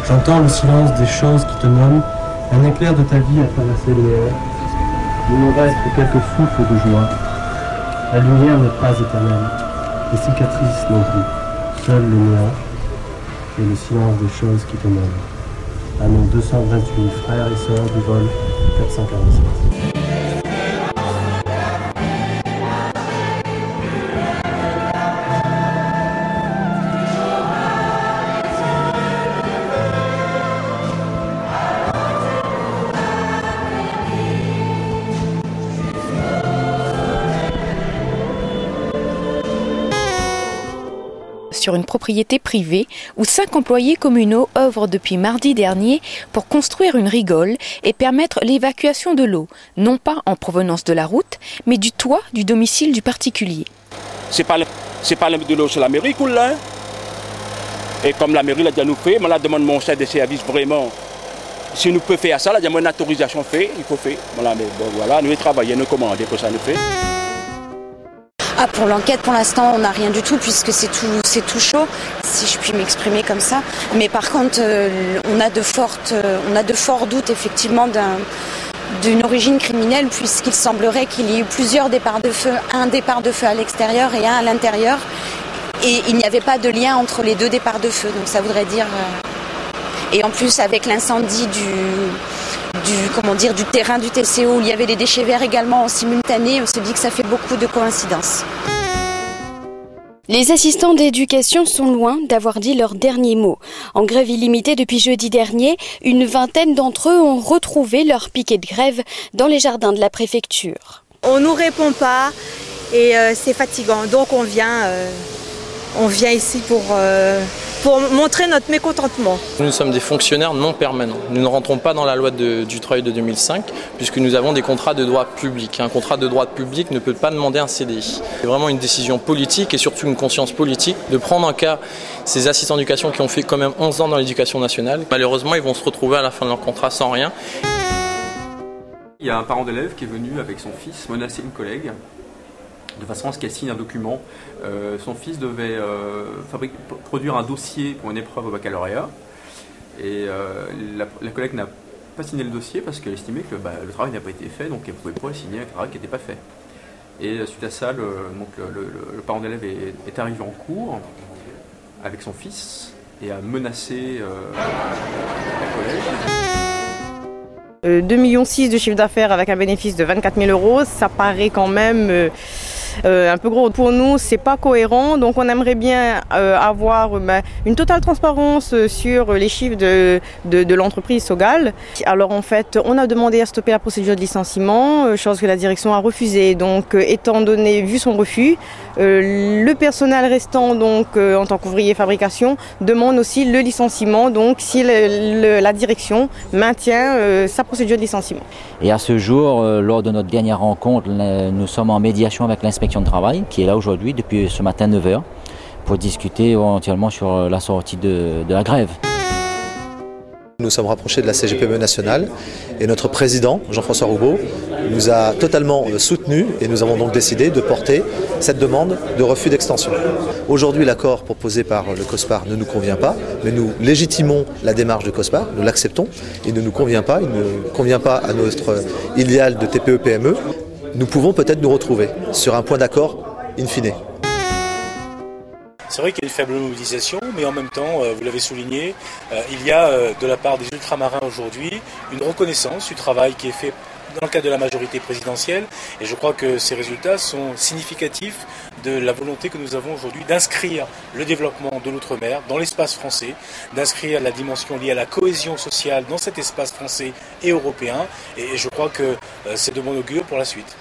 J'entends le silence des choses qui te nomment, un éclair de ta vie a traversé le néant. Il me reste quelques souffles de joie. La lumière n'est pas éternelle, les cicatrices non plus. Seul le néant et le silence des choses qui te nomment. À nos 228 frères et sœurs du vol 447. Sur une propriété privée où 5 employés communaux œuvrent depuis mardi dernier pour construire une rigole et permettre l'évacuation de l'eau, non pas en provenance de la route, mais du toit du domicile du particulier. C'est pas de l'eau, c'est la mairie qui coule là. Et comme la mairie l'a déjà nous fait, moi la demande mon chef de service vraiment. Si nous pouvons faire ça, là, il y a une autorisation fait, il faut faire. Voilà, mais bon, voilà, nous travaillons, nous commandons que ça nous fait. Ah, pour l'enquête, pour l'instant, on n'a rien du tout puisque c'est tout chaud, si je puis m'exprimer comme ça. Mais par contre, on a de forts doutes effectivement d'une origine criminelle puisqu'il semblerait qu'il y ait eu plusieurs départs de feu, un départ de feu à l'extérieur et un à l'intérieur. Et il n'y avait pas de lien entre les deux départs de feu. Donc ça voudrait dire... Et en plus, avec l'incendie du terrain du TCO où il y avait des déchets verts également en simultané, on se dit que ça fait beaucoup de coïncidences. Les assistants d'éducation sont loin d'avoir dit leur dernier mot. En grève illimitée depuis jeudi dernier, une vingtaine d'entre eux ont retrouvé leur piquet de grève dans les jardins de la préfecture. On ne nous répond pas et c'est fatigant. Donc on vient ici pour montrer notre mécontentement. Nous sommes des fonctionnaires non permanents. Nous ne rentrons pas dans la loi du travail de 2005 puisque nous avons des contrats de droit public. Un contrat de droit public ne peut pas demander un CDI. C'est vraiment une décision politique et surtout une conscience politique de prendre en cas ces assistants d'éducation qui ont fait quand même 11 ans dans l'éducation nationale. Malheureusement, ils vont se retrouver à la fin de leur contrat sans rien. Il y a un parent d'élève qui est venu avec son fils menacer une collègue de façon à ce qu'elle signe un document. Son fils devait produire un dossier pour une épreuve au baccalauréat et la collègue n'a pas signé le dossier parce qu'elle estimait que le travail n'a pas été fait, donc elle ne pouvait pas signer un travail qui n'était pas fait. Et suite à ça, le parent d'élève est arrivé en cours avec son fils et a menacé la collègue. 2,6 millions de chiffre d'affaires avec un bénéfice de 24 000 €, ça paraît quand même un peu gros. Pour nous, c'est pas cohérent, donc on aimerait bien avoir une totale transparence sur les chiffres de l'entreprise Sogal. Alors en fait, on a demandé à stopper la procédure de licenciement, chose que la direction a refusée. Donc étant donné, vu son refus, le personnel restant donc en tant qu'ouvrier fabrication demande aussi le licenciement, donc si la direction maintient sa procédure de licenciement. Et à ce jour, lors de notre dernière rencontre, nous sommes en médiation avec l'inspection de travail qui est là aujourd'hui depuis ce matin 9 h pour discuter éventuellement sur la sortie de la grève. Nous sommes rapprochés de la CGPME nationale et notre président, Jean-François Roubaud, nous a totalement soutenus et nous avons donc décidé de porter cette demande de refus d'extension. Aujourd'hui, l'accord proposé par le COSPAR ne nous convient pas, mais nous légitimons la démarche de COSPAR, nous l'acceptons, il ne nous convient pas, il ne convient pas à notre idéal de TPE-PME. Nous pouvons peut-être nous retrouver sur un point d'accord in fine. C'est vrai qu'il y a une faible mobilisation, mais en même temps, vous l'avez souligné, il y a de la part des ultramarins aujourd'hui une reconnaissance du travail qui est fait dans le cadre de la majorité présidentielle. Et je crois que ces résultats sont significatifs de la volonté que nous avons aujourd'hui d'inscrire le développement de l'outre-mer dans l'espace français, d'inscrire la dimension liée à la cohésion sociale dans cet espace français et européen. Et je crois que c'est de bon augure pour la suite.